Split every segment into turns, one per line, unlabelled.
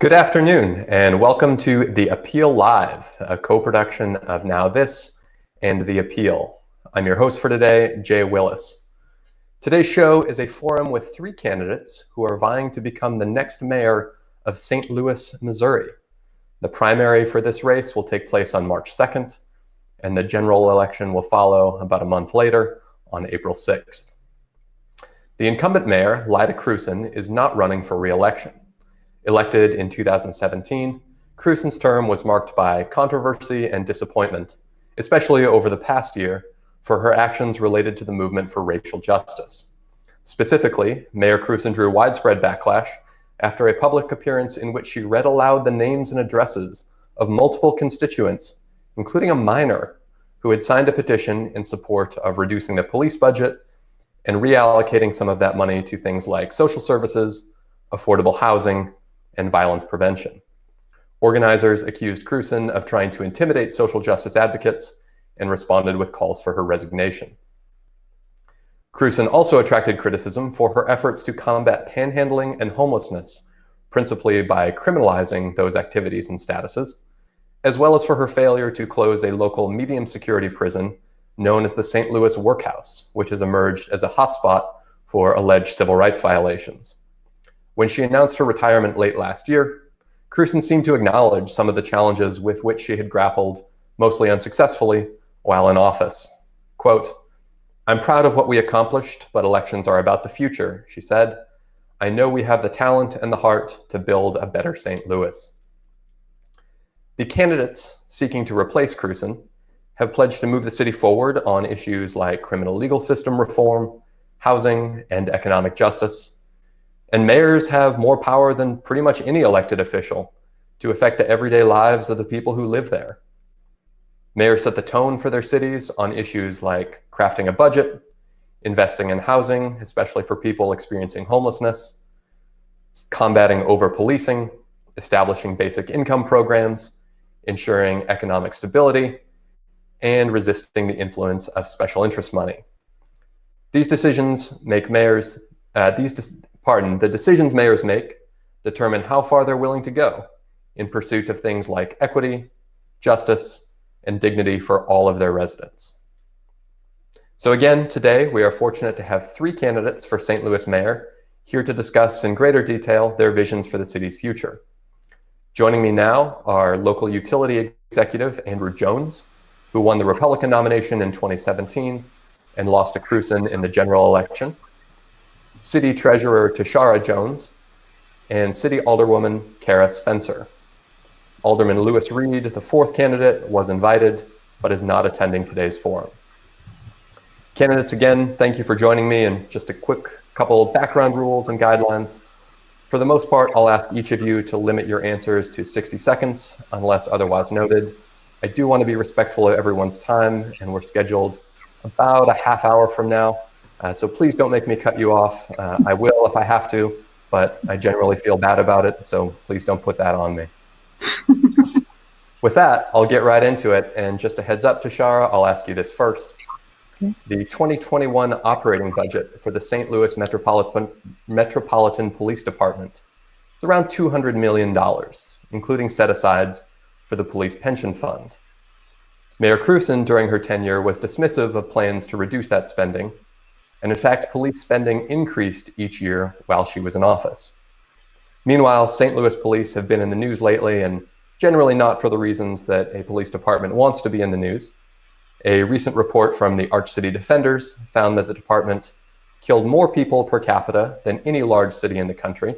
Good afternoon, and welcome to The Appeal Live, a co-production of Now This and The Appeal. I'm your host for today, Jay Willis. Today's show is a forum with three candidates who are vying to become the next mayor of St. Louis, Missouri. The primary for this race will take place on March 2nd, and the general election will follow about a month later on April 6th. The incumbent mayor, Lyda Krewson, is not running for re-election. Elected in 2017, Krewson's term was marked by controversy and disappointment, especially over the past year, for her actions related to the movement for racial justice. Specifically, Mayor Krewson drew widespread backlash after a public appearance in which she read aloud the names and addresses of multiple constituents, including a minor who had signed a petition in support of reducing the police budget and reallocating some of that money to things like social services, affordable housing, and violence prevention. Organizers accused Krewson of trying to intimidate social justice advocates and responded with calls for her resignation. Krewson also attracted criticism for her efforts to combat panhandling and homelessness, principally by criminalizing those activities and statuses, as well as for her failure to close a local medium security prison known as the St. Louis Workhouse, which has emerged as a hotspot for alleged civil rights violations. When she announced her retirement late last year, Krewson seemed to acknowledge some of the challenges with which she had grappled, mostly unsuccessfully, while in office. Quote, "I'm proud of what we accomplished, but elections are about the future," she said. "I know we have the talent and the heart to build a better St. Louis." The candidates seeking to replace Krewson have pledged to move the city forward on issues like criminal legal system reform, housing, and economic justice. And mayors have more power than pretty much any elected official to affect the everyday lives of the people who live there. Mayors set the tone for their cities on issues like crafting a budget, investing in housing, especially for people experiencing homelessness, combating over-policing, establishing basic income programs, ensuring economic stability, and resisting the influence of special interest money. These decisions make mayors, the decisions mayors make determine how far they're willing to go in pursuit of things like equity, justice, and dignity for all of their residents. So again, today we are fortunate to have three candidates for St. Louis mayor here to discuss in greater detail their visions for the city's future. Joining me now are local utility executive Andrew Jones, who won the Republican nomination in 2017 and lost to Krewson in the general election, City Treasurer Tashara Jones, and City Alderwoman Kara Spencer. Alderman Lewis Reed, the fourth candidate, was invited, but is not attending today's forum. Candidates, again, thank you for joining me, and just a quick couple of background rules and guidelines. For the most part, I'll ask each of you to limit your answers to 60 seconds, unless otherwise noted. I do want to be respectful of everyone's time, and we're scheduled about a half hour from now. So please don't make me cut you off. I will if I have to, but I generally feel bad about it, so please don't put that on me. With that, I'll get right into it, and just a heads up, Tashara, I'll ask you this first. Okay. The 2021 operating budget for the St. Louis Metropolitan Police Department is around $200 million, including set-asides for the police pension fund. Mayor Krewson, during her tenure, was dismissive of plans to reduce that spending, and in fact, police spending increased each year while she was in office. Meanwhile, St. Louis police have been in the news lately, and generally not for the reasons that a police department wants to be in the news. A recent report from the Arch City Defenders found that the department killed more people per capita than any large city in the country.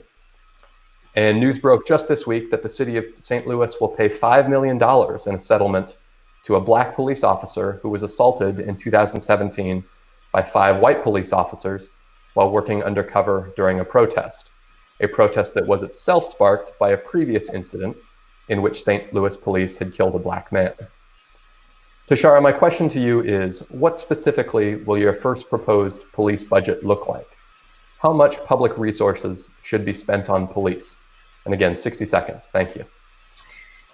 And news broke just this week that the city of St. Louis will pay $5 million in a settlement to a black police officer who was assaulted in 2017 by 5 white police officers while working undercover during a protest that was itself sparked by a previous incident in which St. Louis police had killed a black man. Tashara, my question to you is, what specifically will your first proposed police budget look like? How much public resources should be spent on police? And again, 60 seconds, thank you.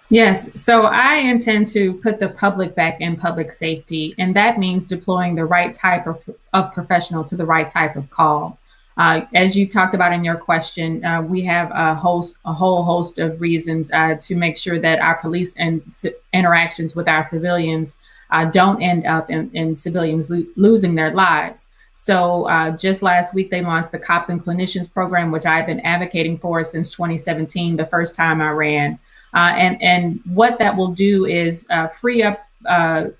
Yes, so I intend to put the public back in public safety, and that means deploying the right type of professional to the right type of call. As you talked about in your question, we have a whole host of reasons to make sure that our police and interactions with our civilians don't end up in civilians losing their lives. So just last week, they launched the Cops and Clinicians program, which I've been advocating for since 2017, the first time I ran. And what that will do is free up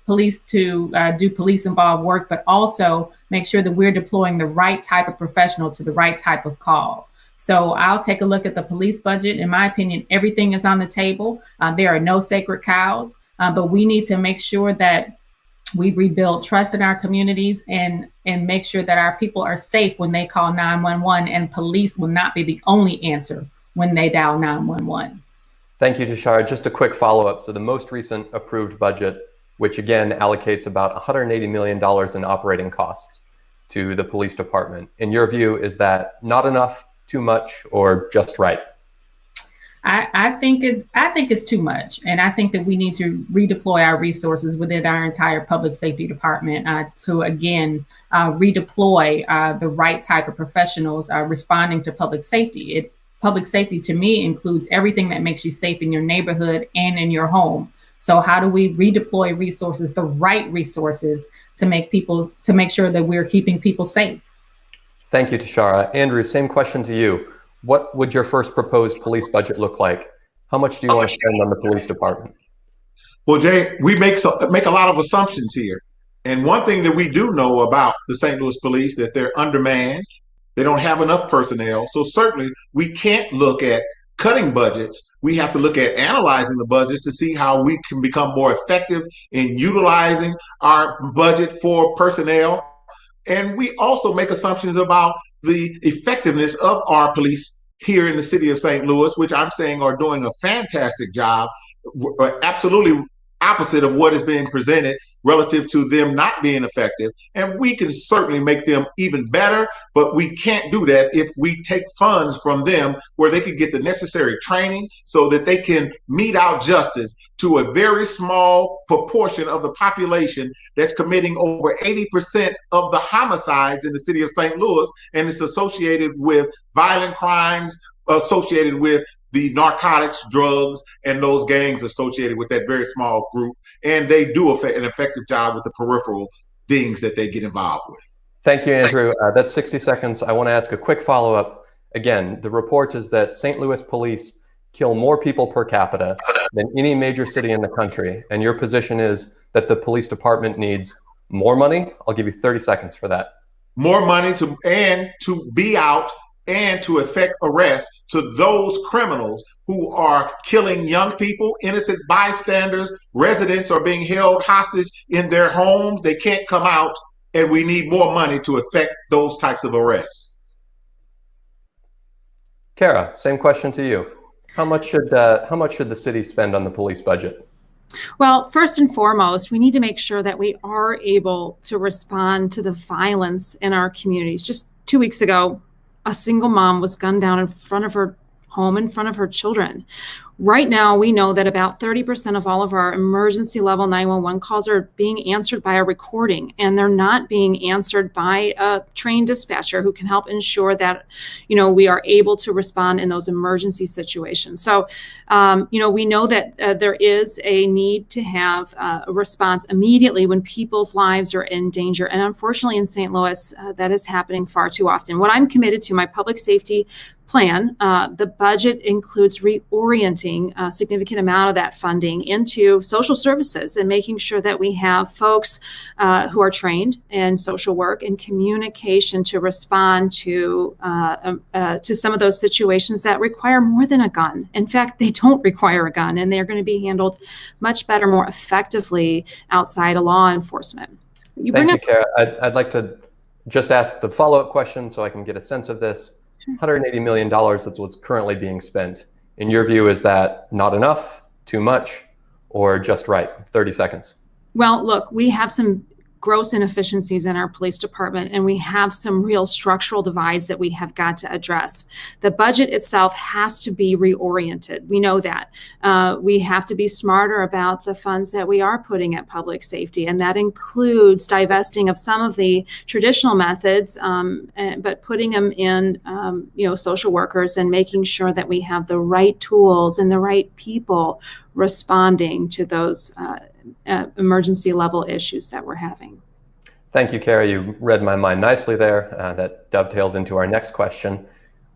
police to do police involved work, but also make sure that we're deploying the right type of professional to the right type of call. So I'll take a look at the police budget. In my opinion, everything is on the table. There are no sacred cows, but we need to make sure that we rebuild trust in our communities and make sure that our people are safe when they call 911, and police will not be the only answer when they dial 911.
Thank you, Tashara. Just a quick follow-up. So the most recent approved budget, which again allocates about $180 million in operating costs to the police department. In your view, is that not enough, too much, or just right?
I think it's too much, and I think that we need to redeploy our resources within our entire public safety department to again redeploy the right type of professionals responding to public safety. Public safety to me includes everything that makes you safe in your neighborhood and in your home. So how do we redeploy resources, the right resources, to make sure that we're keeping people safe?
Thank you, Tashara. Andrew, same question to you. What would your first proposed police budget look like? How much do you want to spend on the police department?
Well, Jay, we make a lot of assumptions here. And one thing that we do know about the St. Louis police, that they're undermanned. They don't have enough personnel. So certainly we can't look at cutting budgets. We have to look at analyzing the budgets to see how we can become more effective in utilizing our budget for personnel. And we also make assumptions about the effectiveness of our police here in the city of St. Louis, which I'm saying are doing a fantastic job, absolutely opposite of what is being presented relative to them not being effective. And we can certainly make them even better, but we can't do that if we take funds from them where they can get the necessary training so that they can mete out justice to a very small proportion of the population that's committing over 80% of the homicides in the city of St. Louis, and it's associated with violent crimes, associated with the narcotics, drugs, and those gangs associated with that very small group. And they do an effective job with the peripheral things that they get involved with.
Thank you, Andrew. That's 60 seconds. I want to ask a quick follow-up. Again, the report is that St. Louis police kill more people per capita than any major city in the country. And your position is that the police department needs more money? I'll give you 30 seconds for that.
More money to be out and to effect arrest to those criminals who are killing young people, innocent bystanders. Residents are being held hostage in their homes. They can't come out, and we need more money to effect those types of arrests.
Kara, same question to you. How much should the city spend on the police budget?
Well, first and foremost, we need to make sure that we are able to respond to the violence in our communities. Just 2 weeks ago, a single mom was gunned down in front of her home, in front of her children. Right now, we know that about 30% of all of our emergency level 911 calls are being answered by a recording, and they're not being answered by a trained dispatcher who can help ensure that, we are able to respond in those emergency situations. So, we know that there is a need to have a response immediately when people's lives are in danger. And unfortunately, in St. Louis, that is happening far too often. What I'm committed to, my public safety plan, the budget includes reorienting a significant amount of that funding into social services and making sure that we have folks who are trained in social work and communication to respond to some of those situations that require more than a gun. In fact, they don't require a gun, and they're going to be handled much better, more effectively outside of law enforcement.
Thank you, Kara. I'd like to just ask the follow-up question so I can get a sense of this. $180 million, that's what's currently being spent. In your view, is that not enough, too much, or just right? 30 seconds.
Well, look, we have some gross inefficiencies in our police department, and we have some real structural divides that we have got to address. The budget itself has to be reoriented. We know that. We have to be smarter about the funds that we are putting at public safety, and that includes divesting of some of the traditional methods, but putting them in, social workers, and making sure that we have the right tools and the right people responding to those emergency level issues that we're having.
Thank you, Kara. You read my mind nicely there. That dovetails into our next question,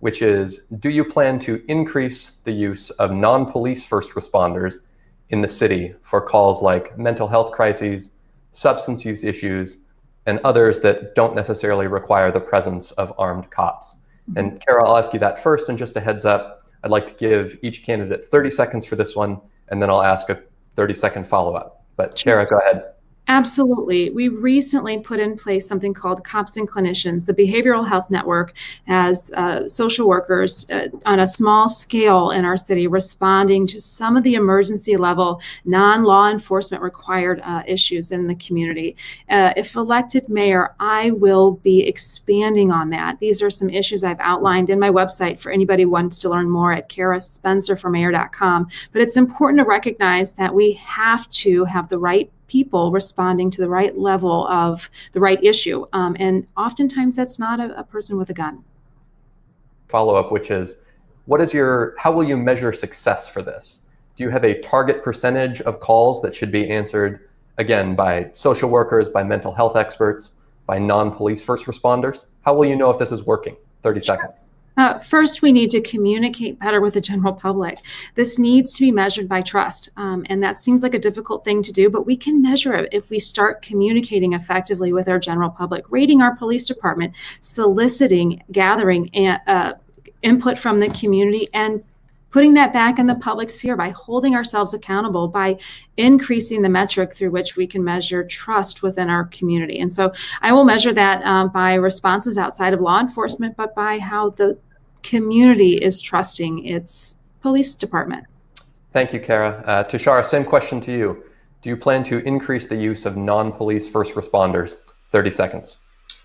which is, do you plan to increase the use of non-police first responders in the city for calls like mental health crises, substance use issues, and others that don't necessarily require the presence of armed cops? And Kara, I'll ask you that first, and just a heads up, I'd like to give each candidate 30 seconds for this one, and then I'll ask a 30-second follow-up. But Kara, go ahead.
Absolutely. We recently put in place something called Cops and Clinicians, the Behavioral Health Network, as social workers on a small scale in our city, responding to some of the emergency level non-law enforcement required issues in the community. If elected mayor, I will be expanding on that. These are some issues I've outlined in my website for anybody who wants to learn more at karaspencerformayor.com. But it's important to recognize that we have to have the right people responding to the right level of the right issue. And oftentimes that's not a person with a gun.
Follow-up, which is, how will you measure success for this? Do you have a target percentage of calls that should be answered, again, by social workers, by mental health experts, by non-police first responders? How will you know if this is working? 30 seconds.
First, we need to communicate better with the general public. This needs to be measured by trust. And that seems like a difficult thing to do, but we can measure it if we start communicating effectively with our general public, rating our police department, soliciting, gathering input from the community, and putting that back in the public sphere by holding ourselves accountable, by increasing the metric through which we can measure trust within our community. And so I will measure that by responses outside of law enforcement, but by how the community is trusting its police department.
Thank you, Kara. Tashara, same question to you. Do you plan to increase the use of non-police first responders? 30 seconds.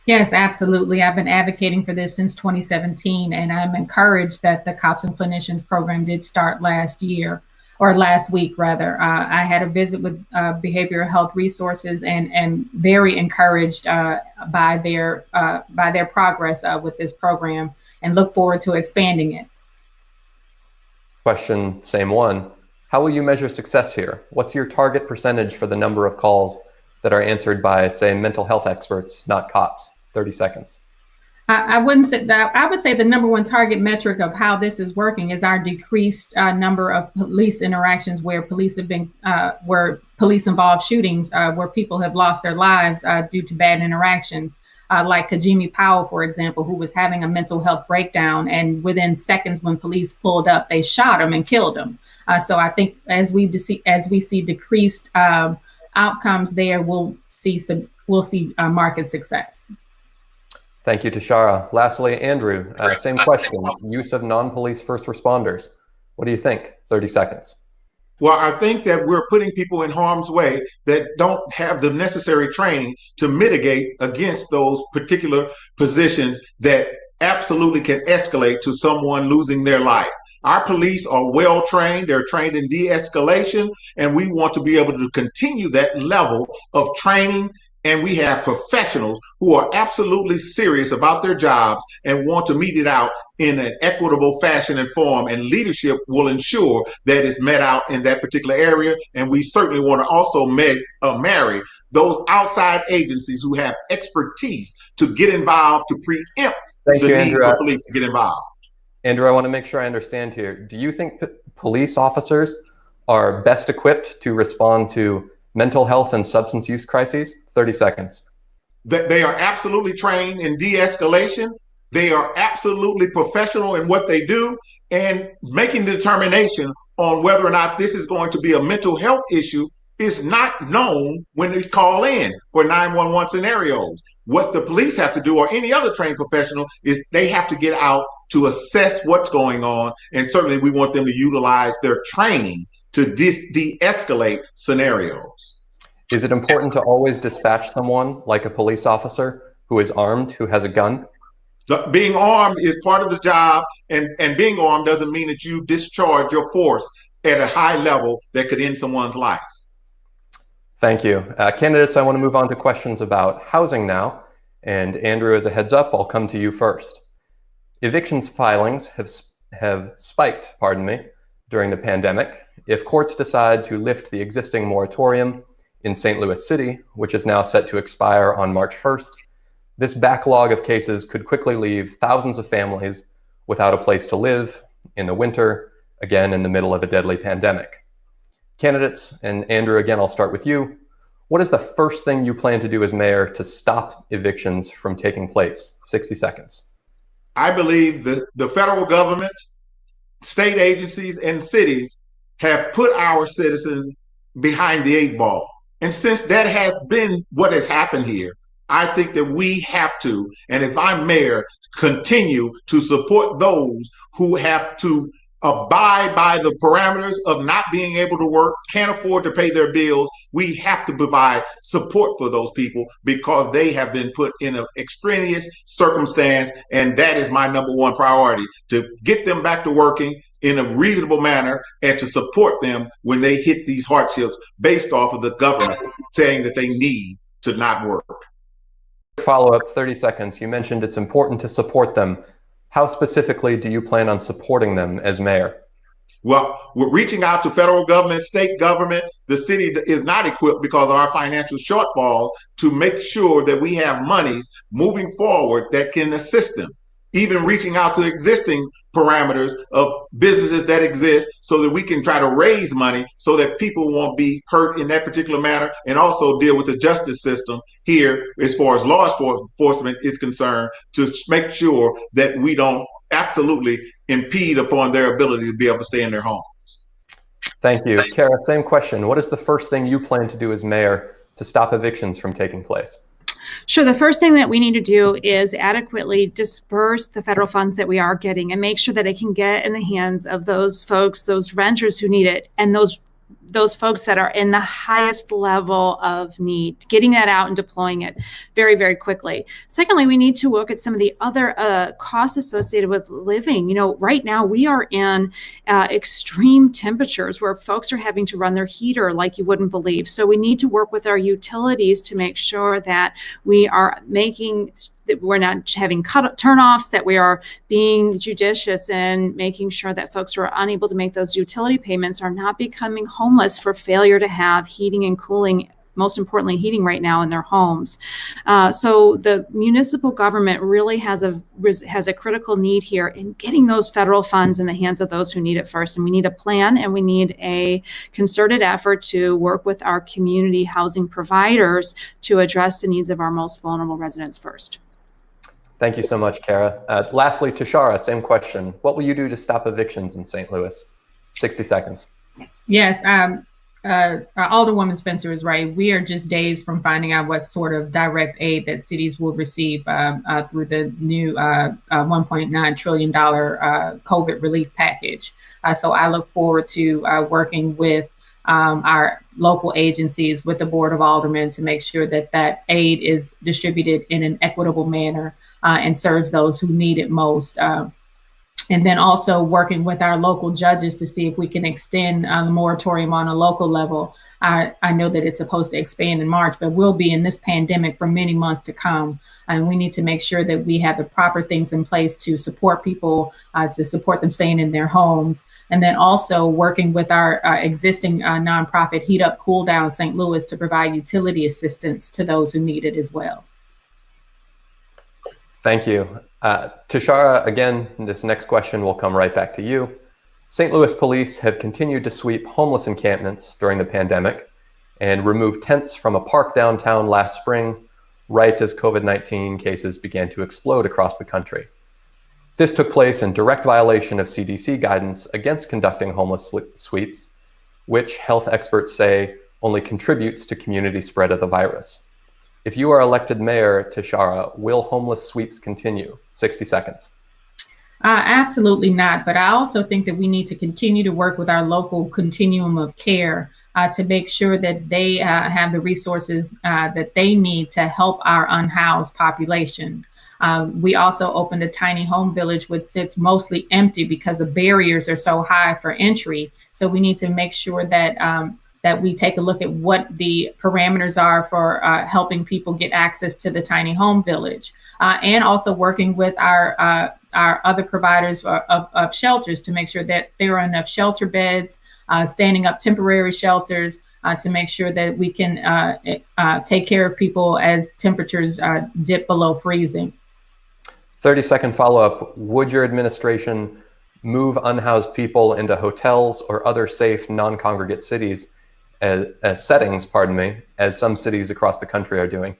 Yes, absolutely. I've been advocating for this since 2017, and I'm encouraged that the Cops and Clinicians program did start last week rather. I had a visit with Behavioral Health Resources, and very encouraged by their progress with this program, and look forward to expanding it.
Question, same one. How will you measure success here? What's your target percentage for the number of calls that are answered by, say, mental health experts, not cops? 30 seconds.
I wouldn't say that. I would say the number one target metric of how this is working is our decreased number of police interactions where police have been, where police involved shootings, where people have lost their lives due to bad interactions. Like Kajimi Powell, for example, who was having a mental health breakdown, and within seconds when police pulled up, they shot him and killed him. So I think as we see decreased outcomes there, we'll see market success.
Thank you, Tashara. Lastly, Andrew, same question, use of non-police first responders. What do you think? 30 seconds.
Well, I think that we're putting people in harm's way that don't have the necessary training to mitigate against those particular positions that absolutely can escalate to someone losing their life. Our police are well trained. They're trained in de-escalation, and we want to be able to continue that level of training. And we have professionals who are absolutely serious about their jobs and want to mete it out in an equitable fashion and form, and leadership will ensure that it's met out in that particular area. And we certainly want to also marry those outside agencies who have expertise to get involved, to preempt the need for police to get involved.
Andrew, I want to make sure I understand here. Do you think police officers are best equipped to respond to mental health and substance use crises? 30 seconds.
They are absolutely trained in de-escalation. They are absolutely professional in what they do, and making the determination on whether or not this is going to be a mental health issue is not known when they call in for 911 scenarios. What the police have to do, or any other trained professional, is they have to get out to assess what's going on. And certainly we want them to utilize their training to de-escalate scenarios.
Is it important to always dispatch someone like a police officer who is armed, who has a gun?
Being armed is part of the job, and being armed doesn't mean that you discharge your force at a high level that could end someone's life.
Thank you. Candidates, I want to move on to questions about housing now. And Andrew, as a heads up, I'll come to you first. Evictions filings have spiked, during the pandemic. If courts decide to lift the existing moratorium in St. Louis City, which is now set to expire on March 1st, this backlog of cases could quickly leave thousands of families without a place to live in the winter, again in the middle of a deadly pandemic. Candidates, and Andrew, again, I'll start with you. What is the first thing you plan to do as mayor to stop evictions from taking place? 60 seconds.
I believe the federal government, state agencies, and cities have put our citizens behind the eight ball. And since that has been what has happened here, I think that we have to, and if I'm mayor, continue to support those who have to abide by the parameters of not being able to work, can't afford to pay their bills. We have to provide support for those people because they have been put in an extraneous circumstance. And that is my number one priority, to get them back to working in a reasonable manner and to support them when they hit these hardships based off of the government saying that they need to not work.
Follow up, 30 seconds. You mentioned it's important to support them. How specifically do you plan on supporting them as mayor?
Well, we're reaching out to federal government, state government. The city is not equipped because of our financial shortfalls to make sure that we have monies moving forward that can assist them. Even reaching out to existing parameters of businesses that exist so that we can try to raise money so that people won't be hurt in that particular manner, and also deal with the justice system here as far as law enforcement is concerned to make sure that we don't absolutely impede upon their ability to be able to stay in their homes.
Thank you. Kara, same question. What is the first thing you plan to do as mayor to stop evictions from taking place?
Sure. The first thing that we need to do is adequately disperse the federal funds that we are getting and make sure that it can get in the hands of those folks, those renters who need it, and those folks that are in the highest level of need, getting that out and deploying it very, very quickly. Secondly, we need to look at some of the other costs associated with living. You know, right now we are in extreme temperatures where folks are having to run their heater like you wouldn't believe. So we need to work with our utilities to make sure that we are that we're not having turnoffs, that we are being judicious and making sure that folks who are unable to make those utility payments are not becoming homeless for failure to have heating and cooling, most importantly, heating right now in their homes. So the municipal government really has a critical need here in getting those federal funds in the hands of those who need it first. And we need a plan, and we need a concerted effort to work with our community housing providers to address the needs of our most vulnerable residents first.
Thank you so much, Kara. Lastly, Tashara, same question. What will you do to stop evictions in St. Louis? 60 seconds.
Yes, Alderwoman Spencer is right. We are just days from finding out what sort of direct aid that cities will receive through the new $1.9 trillion COVID relief package. So I look forward to working with our local agencies, with the Board of Aldermen, to make sure that that aid is distributed in an equitable manner and serves those who need it most. And then also working with our local judges to see if we can extend the moratorium on a local level. I know that it's supposed to expand in March, but we'll be in this pandemic for many months to come. And we need to make sure that we have the proper things in place to support people, to support them staying in their homes. And then also working with our existing nonprofit Heat Up Cool Down St. Louis to provide utility assistance to those who need it as well.
Thank you. Tashara, again, this next question will come right back to you. St. Louis police have continued to sweep homeless encampments during the pandemic and removed tents from a park downtown last spring, right as COVID-19 cases began to explode across the country. This took place in direct violation of CDC guidance against conducting homeless sweeps, which health experts say only contributes to community spread of the virus. If you are elected mayor, Tashara, will homeless sweeps continue? 60 seconds.
Absolutely not. But I also think that we need to continue to work with our local continuum of care to make sure that they have the resources that they need to help our unhoused population. We also opened a tiny home village, which sits mostly empty because the barriers are so high for entry. So we need to make sure that that we take a look at what the parameters are for helping people get access to the tiny home village, and also working with our other providers of shelters to make sure that there are enough shelter beds, standing up temporary shelters to make sure that we can take care of people as temperatures dip below freezing.
30-second follow-up. Would your administration move unhoused people into hotels or other safe non-congregate cities as settings, as some cities across the country are doing?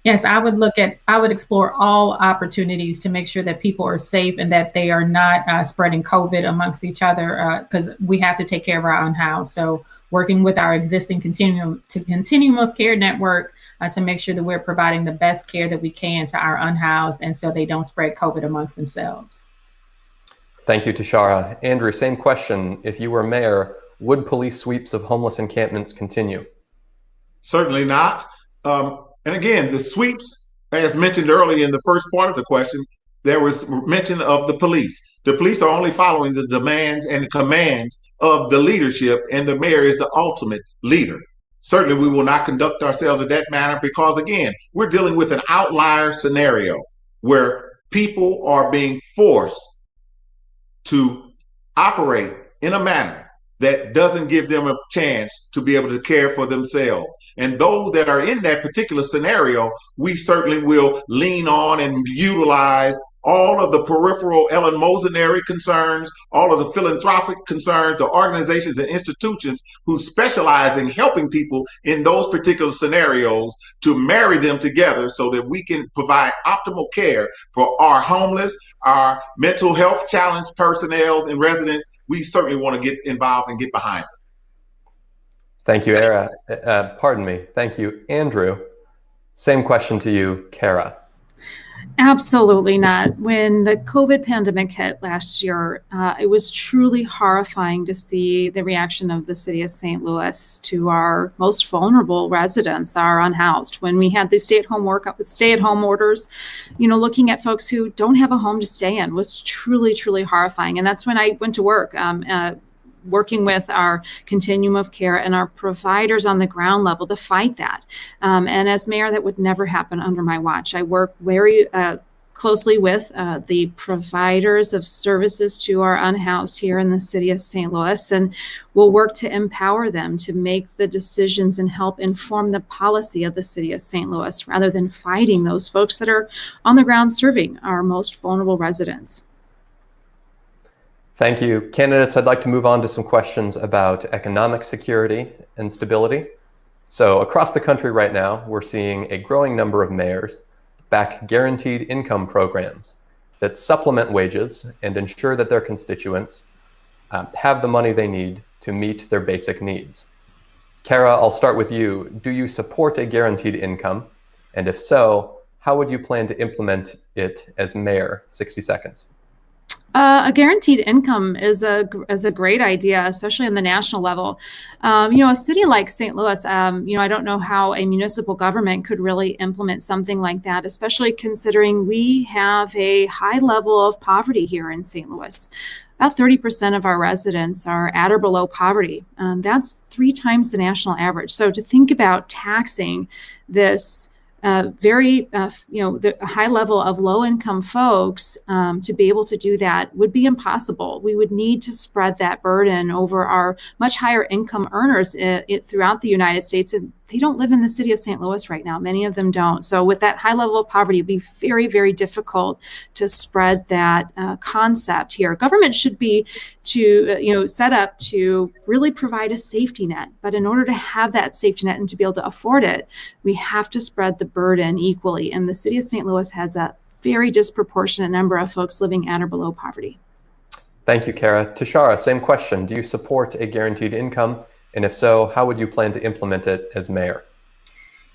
Yes, I would explore all opportunities to make sure that people are safe and that they are not spreading COVID amongst each other, because we have to take care of our unhoused. So working with our existing continuum of care network to make sure that we're providing the best care that we can to our unhoused, and so they don't spread COVID amongst themselves.
Thank you, Tashara. Andrew, same question. If you were mayor, would police sweeps of homeless encampments continue?
Certainly not. And again, the sweeps, as mentioned earlier in the first part of the question, there was mention of the police. The police are only following the demands and commands of the leadership, and the mayor is the ultimate leader. Certainly, we will not conduct ourselves in that manner because, again, we're dealing with an outlier scenario where people are being forced to operate in a manner that doesn't give them a chance to be able to care for themselves. And those that are in that particular scenario, we certainly will lean on and utilize all of the peripheral Ellen Mosenary concerns, all of the philanthropic concerns, the organizations and institutions who specialize in helping people in those particular scenarios to marry them together so that we can provide optimal care for our homeless, our mental health challenged personnel and residents. We certainly want to get involved and get behind them.
Thank you, Thank you, Andrew. Same question to you, Kara.
Absolutely not. When the COVID pandemic hit last year, it was truly horrifying to see the reaction of the city of St. Louis to our most vulnerable residents, our unhoused. When we had the stay-at-home orders, looking at folks who don't have a home to stay in was truly, truly horrifying. And that's when I went to work. Working with our continuum of care and our providers on the ground level to fight that. And as mayor, that would never happen under my watch. I work very closely with the providers of services to our unhoused here in the city of St. Louis, and we'll work to empower them to make the decisions and help inform the policy of the city of St. Louis rather than fighting those folks that are on the ground serving our most vulnerable residents.
Thank you. Candidates, I'd like to move on to some questions about economic security and stability. So across the country right now, we're seeing a growing number of mayors back guaranteed income programs that supplement wages and ensure that their constituents have the money they need to meet their basic needs. Kara, I'll start with you. Do you support a guaranteed income? And if so, how would you plan to implement it as mayor? 60 seconds.
A guaranteed income is a great idea, especially on the national level. A city like St. Louis, I don't know how a municipal government could really implement something like that, especially considering we have a high level of poverty here in St. Louis. About 30% of our residents are at or below poverty. That's 3 times the national average. So to think about taxing this the high level of low-income folks to be able to do that would be impossible. We would need to spread that burden over our much higher income earners throughout the United States. And they don't live in the city of St. Louis right now. Many of them don't. So with that high level of poverty, it'd be very, very difficult to spread that concept here. Government should be set up to really provide a safety net. But in order to have that safety net and to be able to afford it, we have to spread the burden equally. And the city of St. Louis has a very disproportionate number of folks living at or below poverty.
Thank you, Kara. Tashara, same question. Do you support a guaranteed income? And if so, how would you plan to implement it as mayor?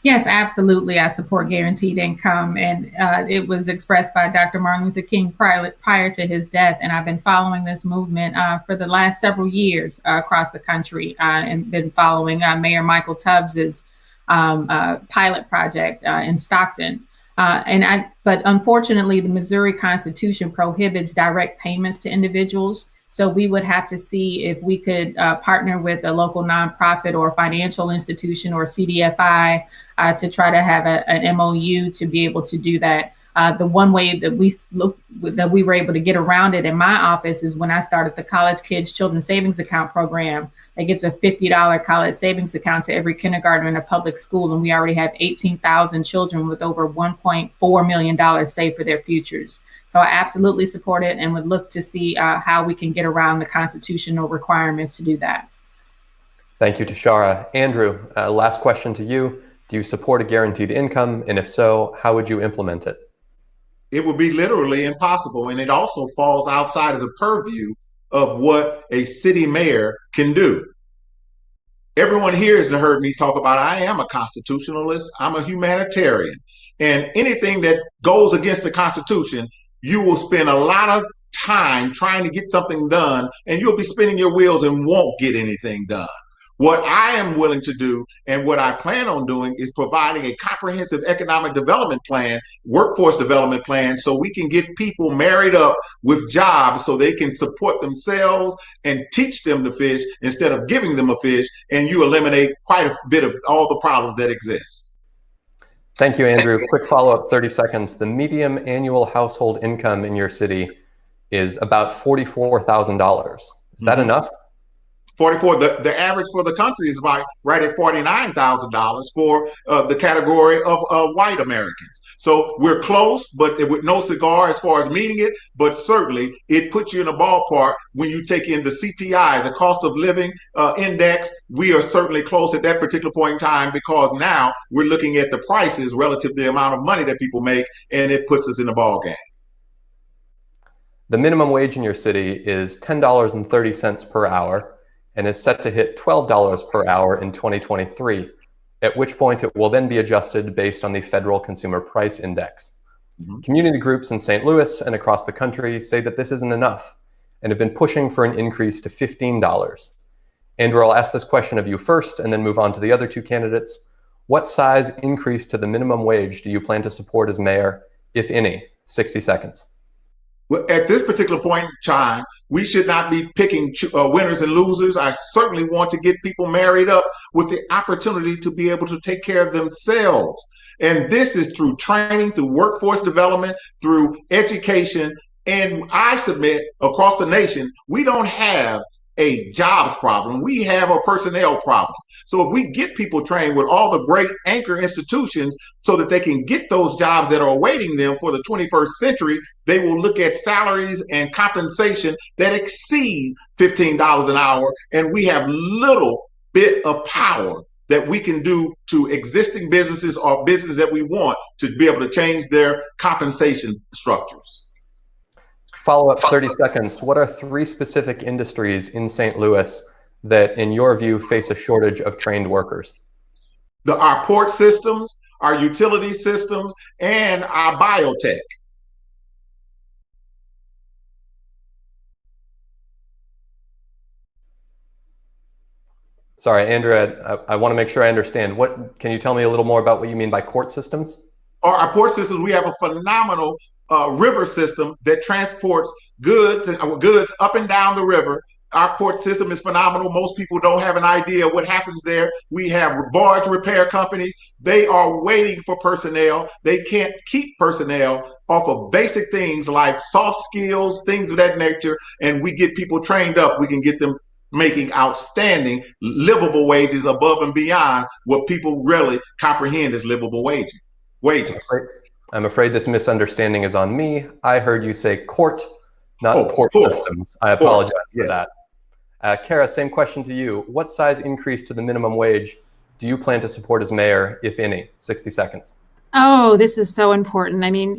Yes, absolutely. I support guaranteed income, and it was expressed by Dr. Martin Luther King prior to his death. And I've been following this movement for the last several years across the country, and been following Mayor Michael Tubbs's pilot project in Stockton. But unfortunately, the Missouri Constitution prohibits direct payments to individuals. So we would have to see if we could partner with a local nonprofit or financial institution or CDFI to try to have an MOU to be able to do that. The one way that we were able to get around it in my office is when I started the College Kids Children's Savings Account program. That gives a $50 college savings account to every kindergartner in a public school, and we already have 18,000 children with over $1.4 million saved for their futures. So I absolutely support it and would look to see how we can get around the constitutional requirements to do that.
Thank you, Tashara. Andrew, last question to you. Do you support a guaranteed income? And if so, how would you implement it?
It would be literally impossible. And it also falls outside of the purview of what a city mayor can do. Everyone here has heard me talk about I am a constitutionalist, I'm a humanitarian. And anything that goes against the Constitution, you will spend a lot of time trying to get something done, and you'll be spinning your wheels and won't get anything done. What I am willing to do and what I plan on doing is providing a comprehensive economic development plan, workforce development plan, so we can get people married up with jobs so they can support themselves and teach them to fish instead of giving them a fish, and you eliminate quite a bit of all the problems that exist.
Thank you, Andrew. Quick follow-up, 30 seconds. The median annual household income in your city is about $44,000. Is that enough?
44. The average for the country is right at $49,000 for the category of white Americans. So we're close, but with no cigar as far as meeting it. But certainly, it puts you in a ballpark when you take in the CPI, the cost of living index. We are certainly close at that particular point in time because now we're looking at the prices relative to the amount of money that people make, and it puts us in the ball game.
The minimum wage in your city is $10.30 per hour, and is set to hit $12 per hour in 2023, at which point it will then be adjusted based on the Federal Consumer Price Index. Community groups in St. Louis and across the country say that this isn't enough and have been pushing for an increase to $15. Andrew, I'll ask this question of you first and then move on to the other two candidates. What size increase to the minimum wage do you plan to support as mayor, if any? 60 seconds.
Well, at this particular point in time, we should not be picking winners and losers. I certainly want to get people married up with the opportunity to be able to take care of themselves. And this is through training, through workforce development, through education. And I submit across the nation, we don't have a jobs problem. We have a personnel problem. So if we get people trained with all the great anchor institutions so that they can get those jobs that are awaiting them for the 21st century, they will look at salaries and compensation that exceed $15 an hour. And we have little bit of power that we can do to existing businesses or business that we want to be able to change their compensation structures.
Follow-up, 30 seconds. What are 3 specific industries in St. Louis that, in your view, face a shortage of trained workers?
Our port systems, our utility systems, and our biotech.
Sorry, Andrew, I want to make sure I understand. Can you tell me a little more about what you mean by port systems?
Our port systems, we have a phenomenal river system that transports goods up and down the river. Our port system is phenomenal. Most people don't have an idea what happens there. We have barge repair companies. They are waiting for personnel. They can't keep personnel off of basic things like soft skills, things of that nature. And we get people trained up. We can get them making outstanding, livable wages above and beyond what people really comprehend as livable wages.
I'm afraid this misunderstanding is on me. I heard you say court, not port systems. I apologize for that. Kara, same question to you. What size increase to the minimum wage do you plan to support as mayor, if any? 60 seconds.
Oh, this is so important. I mean,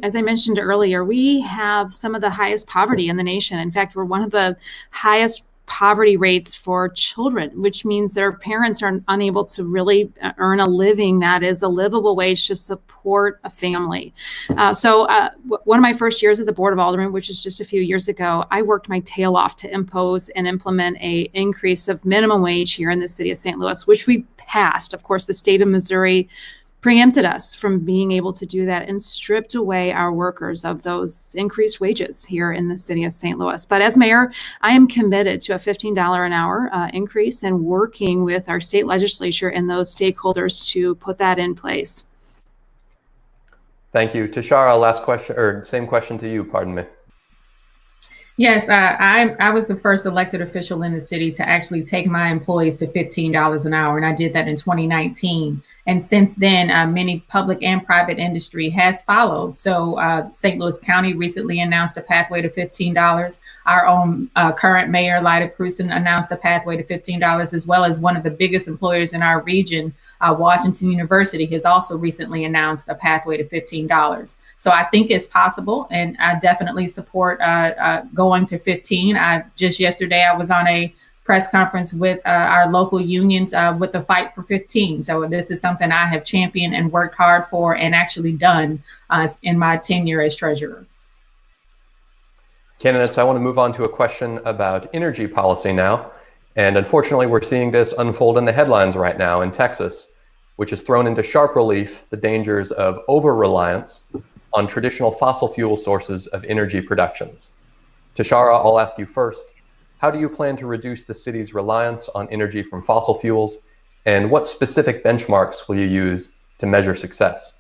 as I mentioned earlier, we have some of the highest poverty in the nation. In fact, we're one of the highest poverty rates for children, which means their parents are unable to really earn a living that is a livable wage to support a family. So one of my first years at the Board of Aldermen, which is just a few years ago, I worked my tail off to impose and implement a increase of minimum wage here in the city of St. Louis, which we passed. Of course, the state of Missouri preempted us from being able to do that and stripped away our workers of those increased wages here in the city of St. Louis. But as mayor, I am committed to a $15 an hour increase and working with our state legislature and those stakeholders to put that in place.
Thank you. Tashara, last question, or same question to you, pardon me.
Yes, I was the first elected official in the city to actually take my employees to $15 an hour, and I did that in 2019. And since then, many public and private industry has followed. So St. Louis County recently announced a pathway to $15. Our own current mayor, Lyda Cruson, announced a pathway to $15, as well as one of the biggest employers in our region, Washington University, has also recently announced a pathway to $15. So I think it's possible, and I definitely support going to 15. Just yesterday, I was on a press conference with our local unions with the fight for 15. So this is something I have championed and worked hard for and actually done in my tenure as treasurer.
Candidates, I want to move on to a question about energy policy now. And unfortunately, we're seeing this unfold in the headlines right now in Texas, which has thrown into sharp relief the dangers of over-reliance on traditional fossil fuel sources of energy productions. Tashara, I'll ask you first. How do you plan to reduce the city's reliance on energy from fossil fuels, and what specific benchmarks will you use to measure success?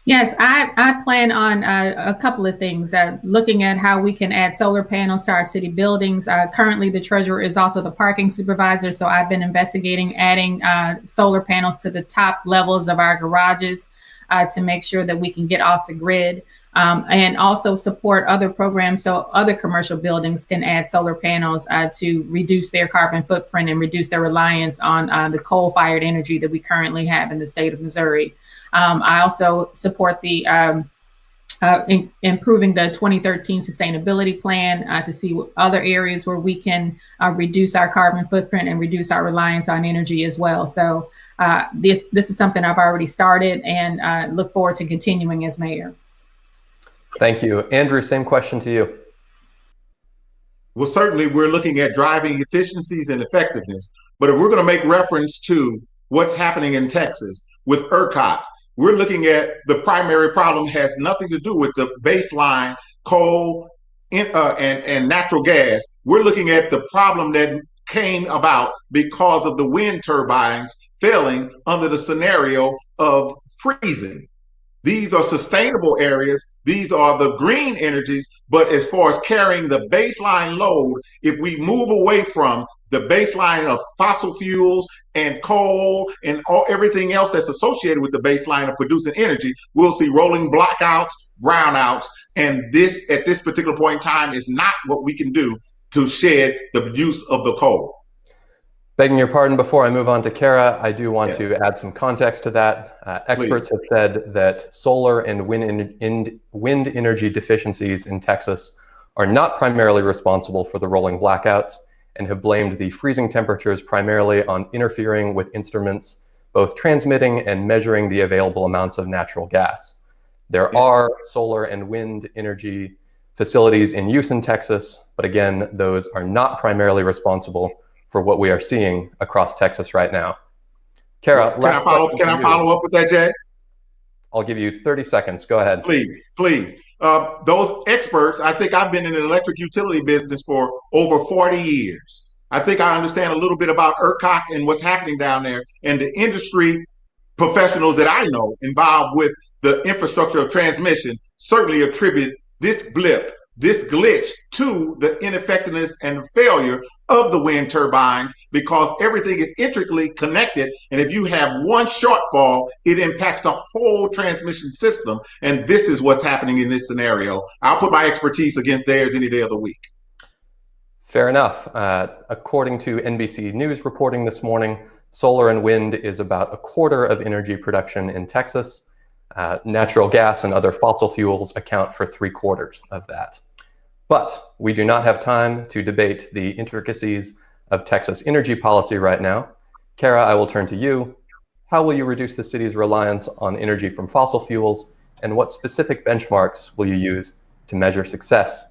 Yes, I plan on a couple of things, looking at how we can add solar panels to our city buildings. Currently, the treasurer is also the parking supervisor, so I've been investigating adding solar panels to the top levels of our garages to make sure that we can get off the grid. And also support other programs so other commercial buildings can add solar panels to reduce their carbon footprint and reduce their reliance on the coal-fired energy that we currently have in the state of Missouri. I also support the improving the 2013 sustainability plan to see other areas where we can reduce our carbon footprint and reduce our reliance on energy as well. So this is something I've already started and look forward to continuing as mayor.
Thank you. Andrew, same question to you.
Well, certainly we're looking at driving efficiencies and effectiveness, but if we're going to make reference to what's happening in Texas with ERCOT, we're looking at the primary problem has nothing to do with the baseline coal and natural gas. We're looking at the problem that came about because of the wind turbines failing under the scenario of freezing. These are sustainable areas. These are the green energies. But as far as carrying the baseline load, if we move away from the baseline of fossil fuels and coal and everything else that's associated with the baseline of producing energy, we'll see rolling blackouts, brownouts. And this, at this particular point in time, is not what we can do to shed the use of the coal.
Begging your pardon, before I move on to Kara, I do want to add some context to that. Experts have said that solar and wind energy deficiencies in Texas are not primarily responsible for the rolling blackouts and have blamed the freezing temperatures primarily on interfering with instruments, both transmitting and measuring the available amounts of natural gas. There are solar and wind energy facilities in use in Texas, but again, those are not primarily responsible for what we are seeing across Texas right now. Kara,
can I follow up with that, Jay?
I'll give you 30 seconds. Go ahead.
Please. Those experts, I think I've been in the electric utility business for over 40 years. I think I understand a little bit about ERCOT and what's happening down there, and the industry professionals that I know involved with the infrastructure of transmission certainly attribute this blip, this glitch, to the ineffectiveness and the failure of the wind turbines, because everything is intricately connected. And if you have one shortfall, it impacts the whole transmission system. And this is what's happening in this scenario. I'll put my expertise against theirs any day of the week.
Fair enough. According to NBC News reporting this morning, solar and wind is about a quarter of energy production in Texas. Natural gas and other fossil fuels account for 3/4 of that. But we do not have time to debate the intricacies of Texas energy policy right now. Kara, I will turn to you. How will you reduce the city's reliance on energy from fossil fuels, and what specific benchmarks will you use to measure success?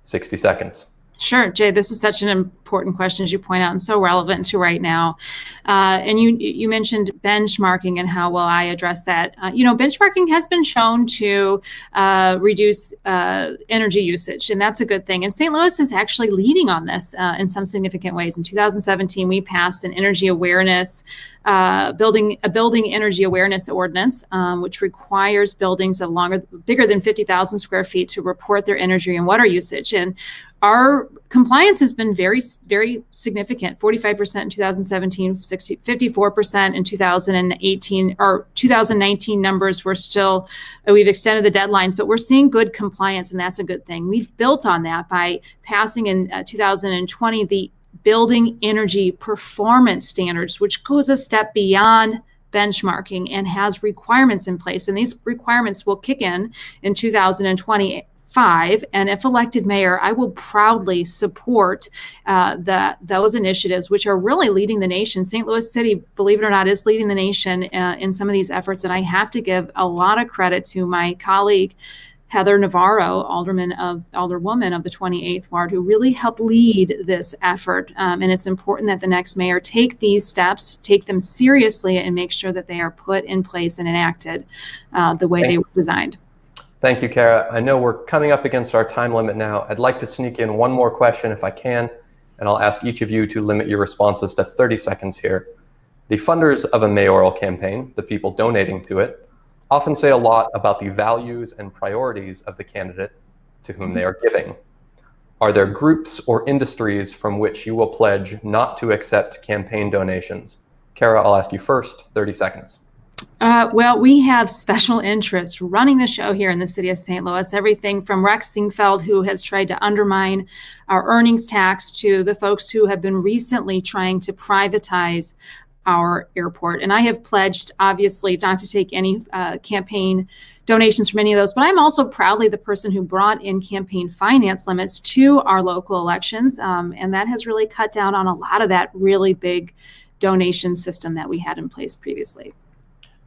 60 seconds.
Sure, Jay, this is such an important question, as you point out, and so relevant to right now. And you mentioned benchmarking and how will I address that. Benchmarking has been shown to reduce energy usage, and that's a good thing. And St. Louis is actually leading on this in some significant ways. In 2017, we passed an energy awareness building energy awareness ordinance, which requires buildings of bigger than 50,000 square feet to report their energy and water usage. And our compliance has been very, very significant. 45% in 2017, 54% in 2018. Our 2019 numbers were still, we've extended the deadlines, but we're seeing good compliance, and that's a good thing. We've built on that by passing in 2020 the Building Energy Performance Standards, which goes a step beyond benchmarking and has requirements in place. And these requirements will kick in 2025. And if elected mayor, I will proudly support those initiatives, which are really leading the nation. St. Louis City, believe it or not, is leading the nation in some of these efforts. And I have to give a lot of credit to my colleague, Heather Navarro, alderwoman of the 28th Ward, who really helped lead this effort. And it's important that the next mayor take these steps, take them seriously, and make sure that they are put in place and enacted the way they were designed.
Thank you, Kara. I know we're coming up against our time limit now. I'd like to sneak in one more question if I can, and I'll ask each of you to limit your responses to 30 seconds here. The funders of a mayoral campaign, the people donating to it, often say a lot about the values and priorities of the candidate to whom they are giving. Are there groups or industries from which you will pledge not to accept campaign donations? Kara, I'll ask you first, 30 seconds.
Well, we have special interests running the show here in the city of St. Louis, everything from Rex Singfeld, who has tried to undermine our earnings tax, to the folks who have been recently trying to privatize our airport. And I have pledged, obviously, not to take any campaign donations from any of those, but I'm also proudly the person who brought in campaign finance limits to our local elections. And that has really cut down on a lot of that really big donation system that we had in place previously.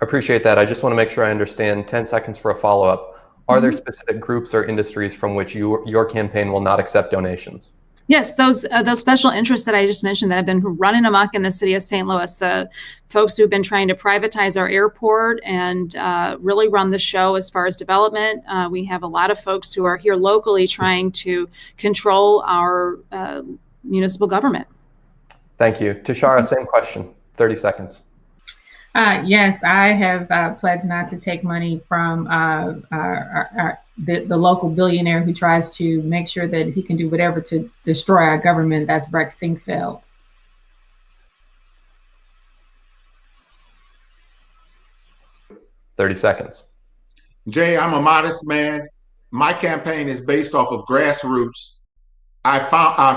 Appreciate that. I just want to make sure I understand. 10 seconds for a follow-up. Are there specific groups or industries from which your campaign will not accept donations?
Yes, those special interests that I just mentioned that have been running amok in the city of St. Louis, the folks who've been trying to privatize our airport and really run the show as far as development. We have a lot of folks who are here locally trying to control our municipal government.
Thank you. Tashara, same question, 30 seconds.
Yes, I have pledged not to take money from the local billionaire who tries to make sure that he can do whatever to destroy our government. That's Rex Singfeld.
Thirty seconds.
Jay, I'm a modest man. My campaign is based off of grassroots. I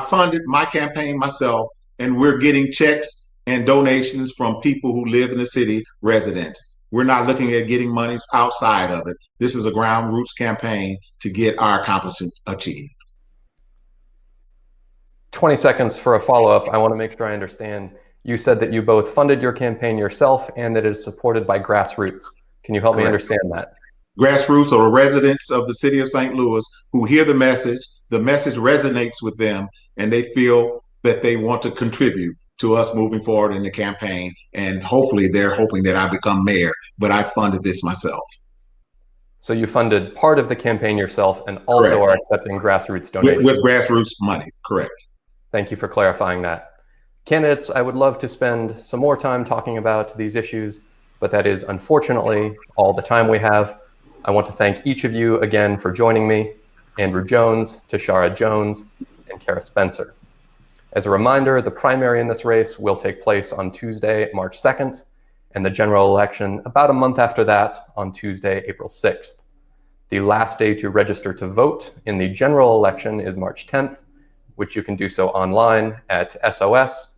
funded my campaign myself, and we're getting checks and donations from people who live in the city, residents. We're not looking at getting money outside of it. This is a ground roots campaign to get our accomplishments achieved.
20 seconds for a follow-up. I want to make sure I understand. You said that you both funded your campaign yourself and that it is supported by grassroots. Can you help me understand that?
Grassroots are residents of the city of St. Louis who hear the message resonates with them, and they feel that they want to contribute to us moving forward in the campaign. And hopefully they're hoping that I become mayor, but I funded this myself.
So you funded part of the campaign yourself and also are accepting grassroots donations?
With grassroots money, correct.
Thank you for clarifying that. Candidates, I would love to spend some more time talking about these issues, but that is unfortunately all the time we have. I want to thank each of you again for joining me, Andrew Jones, Tashara Jones, and Kara Spencer. As a reminder, the primary in this race will take place on Tuesday, March 2nd, and the general election about a month after that on Tuesday, April 6th. The last day to register to vote in the general election is March 10th, which you can do so online at sos.mo.gov.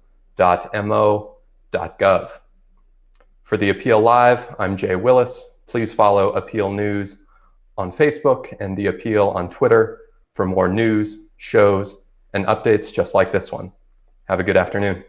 For the Appeal Live, I'm Jay Willis. Please follow Appeal News on Facebook and The Appeal on Twitter for more news, shows, and updates just like this one. Have a good afternoon.